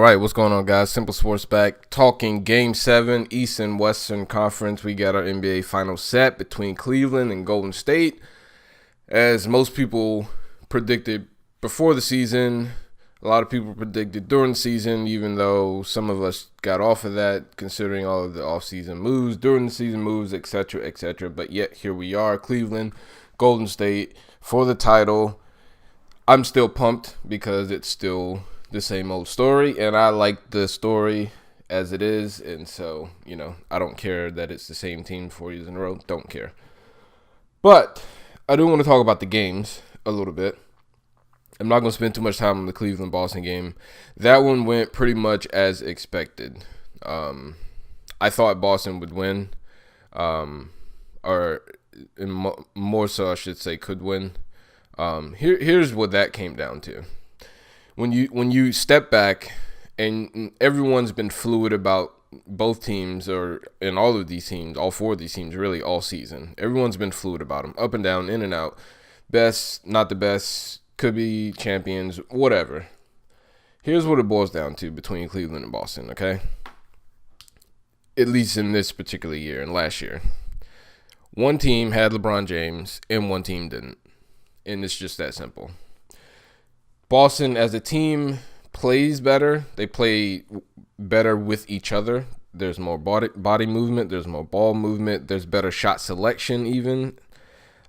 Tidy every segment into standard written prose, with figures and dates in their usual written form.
right, what's going on, guys? Simple Sports back talking Game 7, East and Western Conference. We got our NBA final set between Cleveland and Golden State. As most people predicted before the season, a lot of people predicted during the season, even though some of us got off of that, considering all of the offseason moves, during the season moves, etc., etc. But yet, here we are, Cleveland, Golden State, for the title. I'm still pumped because it's still the same old story, and I like the story as it is, and so, I don't care that it's the same team 4 years in a row. Don't care. But I do want to talk about the games a little bit. I'm not going to spend too much time on the Cleveland-Boston game. That one went pretty much as expected. I thought Boston would win, or more so I should say could win. Here's what that came down to. When you step back, and everyone's been fluid about both teams, or in all of these teams, all four of these teams, really all season. Everyone's been fluid about them, up and down, in and out. Best, not the best, could be champions, whatever. Here's what it boils down to between Cleveland and Boston, okay? At least in this particular year and last year. One team had LeBron James, and one team didn't. And it's just that simple. Boston, as a team, plays better. They play better with each other. There's more body movement. There's more ball movement. There's better shot selection even.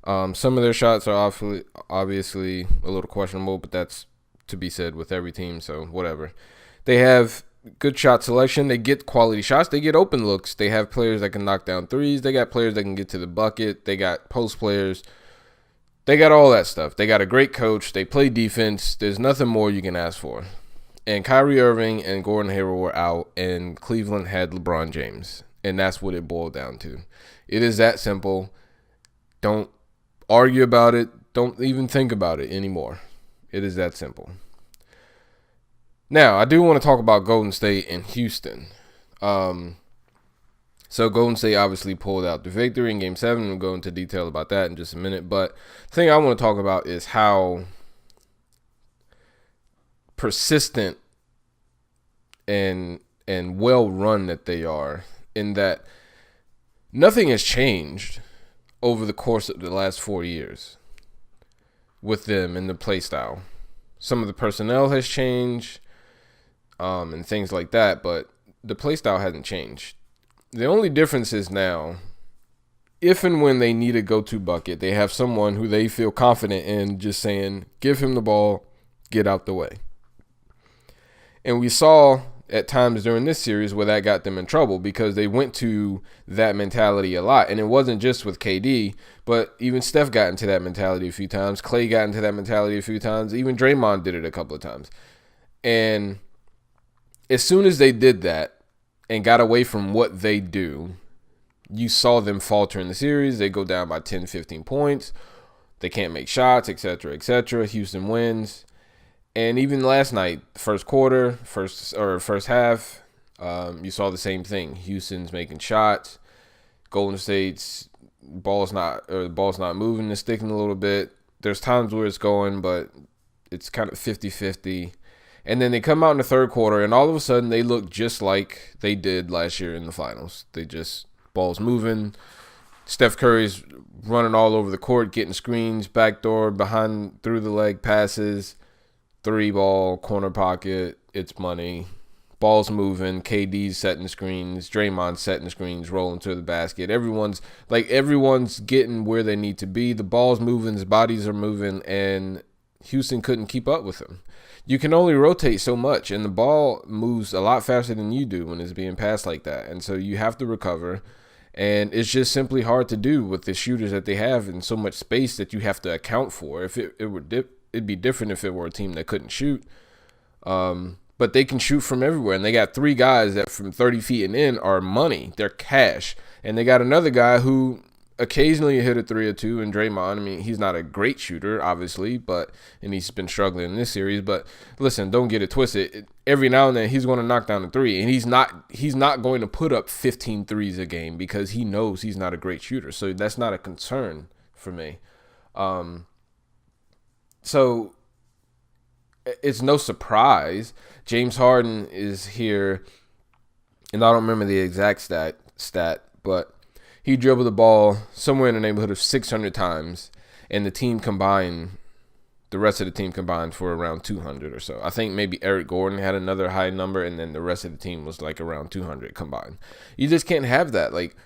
Some of their shots are obviously a little questionable, but that's to be said with every team, so whatever. They have good shot selection. They get quality shots. They get open looks. They have players that can knock down threes. They got players that can get to the bucket. They got post players. They got all that stuff. They got a great coach. They play defense. There's nothing more you can ask for. And Kyrie Irving and Gordon Hayward were out, and Cleveland had LeBron James. And that's what it boiled down to. It is that simple. Don't argue about it. Don't even think about it anymore. It is that simple. Now, I do want to talk about Golden State and Houston. So Golden State obviously pulled out the victory in Game 7. We'll go into detail about that in just a minute. But the thing I want to talk about is how persistent and well-run that they are, in that nothing has changed over the course of the last 4 years with them in the play style. Some of the personnel has changed and things like that, but the play style hasn't changed. The only difference is now, if and when they need a go-to bucket, they have someone who they feel confident in just saying, give him the ball, get out the way. And we saw at times during this series where that got them in trouble because they went to that mentality a lot. And it wasn't just with KD, but even Steph got into that mentality a few times. Klay got into that mentality a few times. Even Draymond did it a couple of times. And as soon as they did that, and got away from what they do, you saw them falter in the series. They go down by 10, 15 points. They can't make shots, etc., etc. Houston wins. And even last night, first quarter, first half, you saw the same thing. Houston's making shots. Golden State's ball's not moving. It's sticking a little bit. There's times where it's going, but it's kind of 50-50. And then they come out in the third quarter, and all of a sudden they look just like they did last year in the finals. They just, ball's moving. Steph Curry's running all over the court, getting screens, backdoor, behind, through the leg passes, three ball, corner pocket, it's money. Ball's moving, KD's setting screens, Draymond's setting screens, rolling to the basket. Everyone's getting where they need to be. The ball's moving, his bodies are moving, and Houston couldn't keep up with him. You can only rotate so much, and the ball moves a lot faster than you do when it's being passed like that. And so you have to recover, and it's just simply hard to do with the shooters that they have and so much space that you have to account for. If it'd be different if it were a team that couldn't shoot, but they can shoot from everywhere, and they got three guys that from 30 feet and in are money. They're cash, and they got another guy who occasionally hit a 3 or 2, and Draymond, I mean, he's not a great shooter, obviously, and he's been struggling in this series. But listen, don't get it twisted. Every now and then he's going to knock down a 3, and he's not going to put up 15 threes a game because he knows he's not a great shooter. So that's not a concern for me. So it's no surprise. James Harden is here, and I don't remember the exact stat, but he dribbled the ball somewhere in the neighborhood of 600 times, and the rest of the team combined for around 200 or so. I think maybe Eric Gordon had another high number, and then the rest of the team was like around 200 combined. You just can't have that. Like,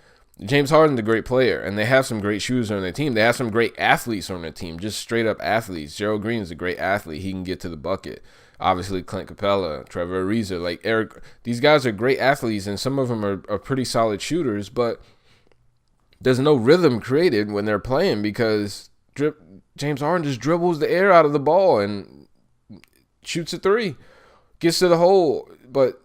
James Harden's a great player, and they have some great shooters on their team. They have some great athletes on their team, just straight up athletes. Gerald Green is a great athlete. He can get to the bucket. Obviously, Clint Capella, Trevor Ariza, like Eric. These guys are great athletes, and some of them are pretty solid shooters, but there's no rhythm created when they're playing because James Harden just dribbles the air out of the ball and shoots a three, gets to the hole. But,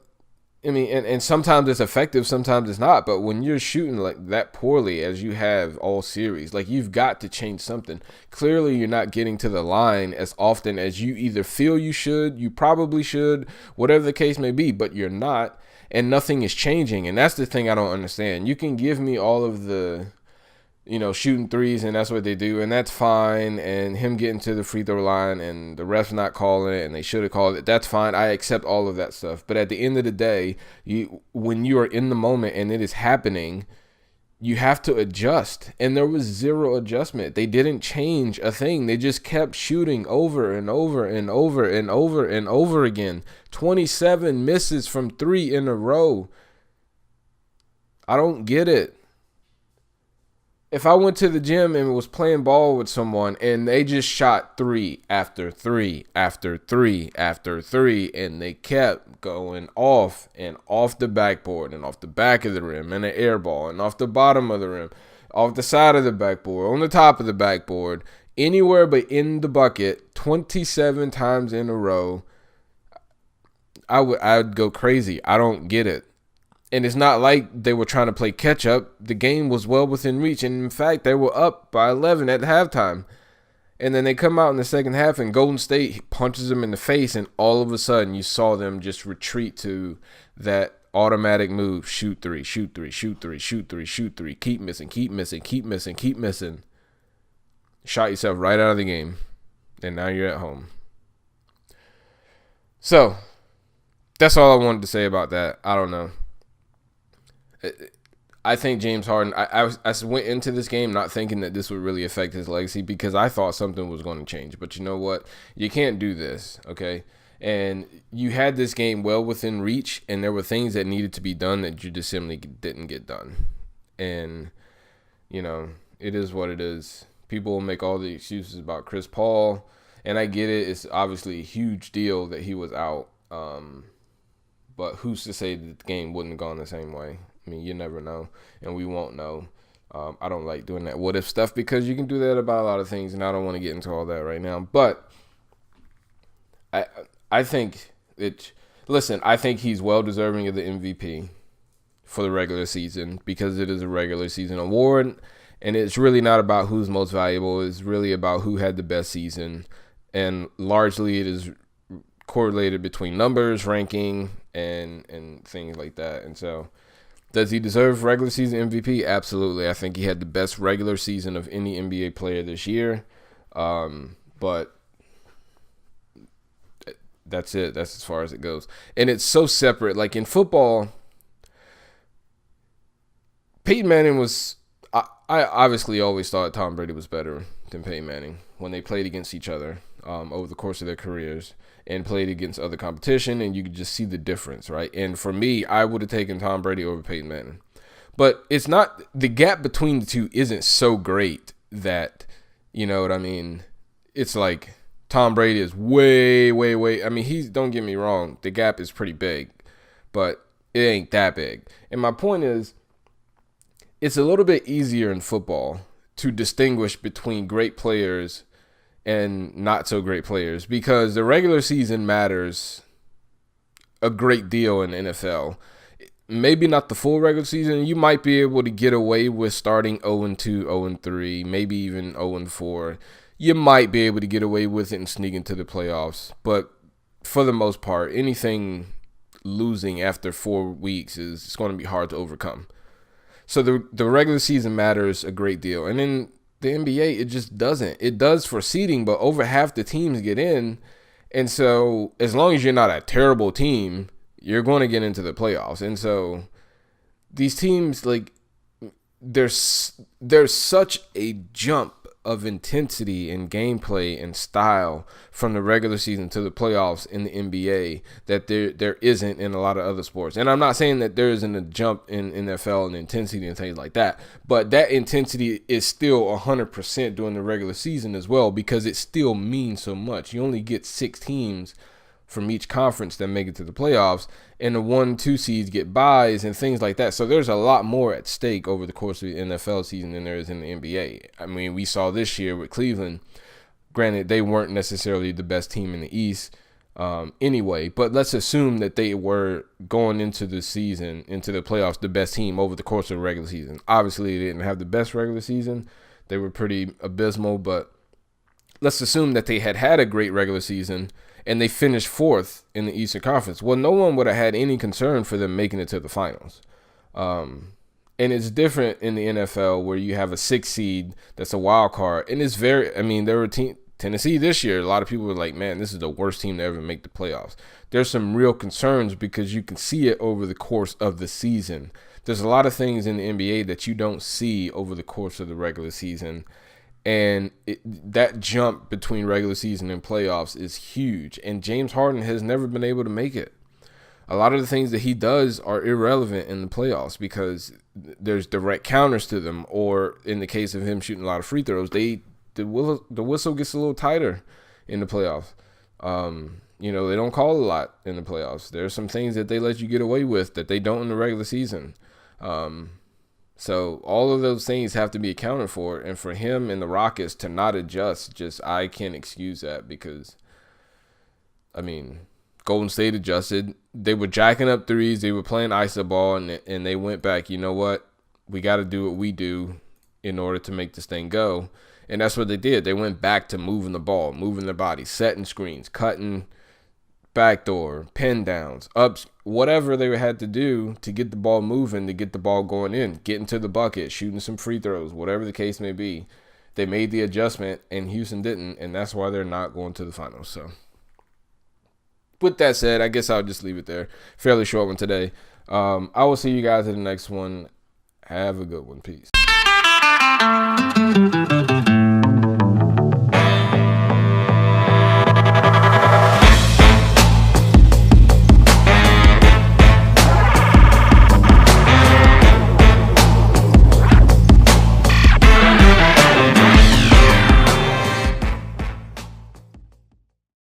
I mean, and sometimes it's effective, sometimes it's not. But when you're shooting like that poorly as you have all series, like, you've got to change something. Clearly, you're not getting to the line as often as you either feel you should, you probably should, whatever the case may be, but you're not. And nothing is changing. And that's the thing I don't understand. You can give me all of the, shooting threes, and that's what they do, and that's fine, and him getting to the free throw line, and the refs not calling it, and they should have called it, that's fine. I accept all of that stuff. But at the end of the day, when you are in the moment and it is happening, you have to adjust. And there was zero adjustment. They didn't change a thing. They just kept shooting over and over and over and over and over again. 27 misses from three in a row. I don't get it. If I went to the gym and was playing ball with someone and they just shot three after three after three after three, and they kept going off and off the backboard and off the back of the rim and an air ball and off the bottom of the rim, off the side of the backboard, on the top of the backboard, anywhere but in the bucket, 27 times in a row, I'd go crazy. I don't get it. And it's not like they were trying to play catch up. The game was well within reach. And in fact, they were up by 11 at halftime. And then they come out in the second half and Golden State punches them in the face. And all of a sudden you saw them just retreat to that automatic move. Shoot three, shoot three, shoot three, shoot three, shoot three. Keep missing, keep missing, keep missing, keep missing. Shot yourself right out of the game. And now you're at home. So that's all I wanted to say about that. I don't know. I think James Harden, I went into this game not thinking that this would really affect his legacy because I thought something was going to change. But you know what? You can't do this, okay? And you had this game well within reach, and there were things that needed to be done that you just simply didn't get done. And, it is what it is. People will make all the excuses about Chris Paul, and I get it. It's obviously a huge deal that he was out. But who's to say that the game wouldn't have gone the same way? I mean, you never know, and we won't know. I don't like doing that what-if stuff because you can do that about a lot of things, and I don't want to get into all that right now. But I think I think he's well-deserving of the MVP for the regular season because it is a regular season award, and it's really not about who's most valuable. It's really about who had the best season, and largely it is correlated between numbers, ranking, and things like that. And so, does he deserve regular season MVP? Absolutely. I think he had the best regular season of any NBA player this year. But that's it. That's as far as it goes. And it's so separate. Like in football, Peyton Manning was... I obviously always thought Tom Brady was better than Peyton Manning when they played against each other over the course of their careers and played against other competition, and you could just see the difference, right? And for me, I would have taken Tom Brady over Peyton Manning. But it's not, the gap between the two isn't so great that, you know what I mean? It's like Tom Brady is way, I mean, don't get me wrong, the gap is pretty big, but it ain't that big. And my point is, it's a little bit easier in football to distinguish between great players and not so great players because the regular season matters a great deal in the NFL. Maybe not the full regular season. You might be able to get away with starting 0-2, 0-3, maybe even 0-4. You might be able to get away with it and sneak into the playoffs. But for the most part, anything losing after 4 weeks it's going to be hard to overcome. So the regular season matters a great deal. And in the NBA, it just doesn't. It does for seeding, but over half the teams get in, And so as long as you're not a terrible team, you're going to get into the playoffs. And so these teams, like, there's such a jump of intensity and gameplay and style from the regular season to the playoffs in the NBA that there isn't in a lot of other sports. And I'm not saying that there isn't a jump in NFL and intensity and things like that, but that intensity is still 100% during the regular season as well, because it still means so much. You only get 6 teams from each conference that make it to the playoffs, and the 1-2 seeds get byes and things like that. So there's a lot more at stake over the course of the NFL season than there is in the NBA. I mean, we saw this year with Cleveland. Granted, they weren't necessarily the best team in the East anyway, but let's assume that they were going into the season, into the playoffs, the best team over the course of the regular season. Obviously, they didn't have the best regular season. They were pretty abysmal, but let's assume that they had a great regular season and they finished 4th in the Eastern Conference. Well, no one would have had any concern for them making it to the finals. And it's different in the NFL where you have a 6 seed that's a wild card. And it's there were Tennessee this year. A lot of people were like, man, this is the worst team to ever make the playoffs. There's some real concerns because you can see it over the course of the season. There's a lot of things in the NBA that you don't see over the course of the regular season. And that jump between regular season and playoffs is huge. And James Harden has never been able to make it. A lot of the things that he does are irrelevant in the playoffs because there's direct counters to them. Or in the case of him shooting a lot of free throws, the whistle gets a little tighter in the playoffs. They don't call a lot in the playoffs. There's some things that they let you get away with that they don't in the regular season. So all of those things have to be accounted for. And for him and the Rockets to not adjust, I can't excuse that because, Golden State adjusted. They were jacking up threes. They were playing iso ball, and they went back, you know what? We got to do what we do in order to make this thing go. And that's what they did. They went back to moving the ball, moving their body, setting screens, cutting backdoor, pin downs, ups, whatever they had to do to get the ball moving, to get the ball going in, getting to the bucket, shooting some free throws, whatever the case may be. They made the adjustment, and Houston didn't, and that's why they're not going to the finals. So with that said, I guess I'll just leave it there. Fairly short one today. I will see you guys in the next one. Have a good one. Peace.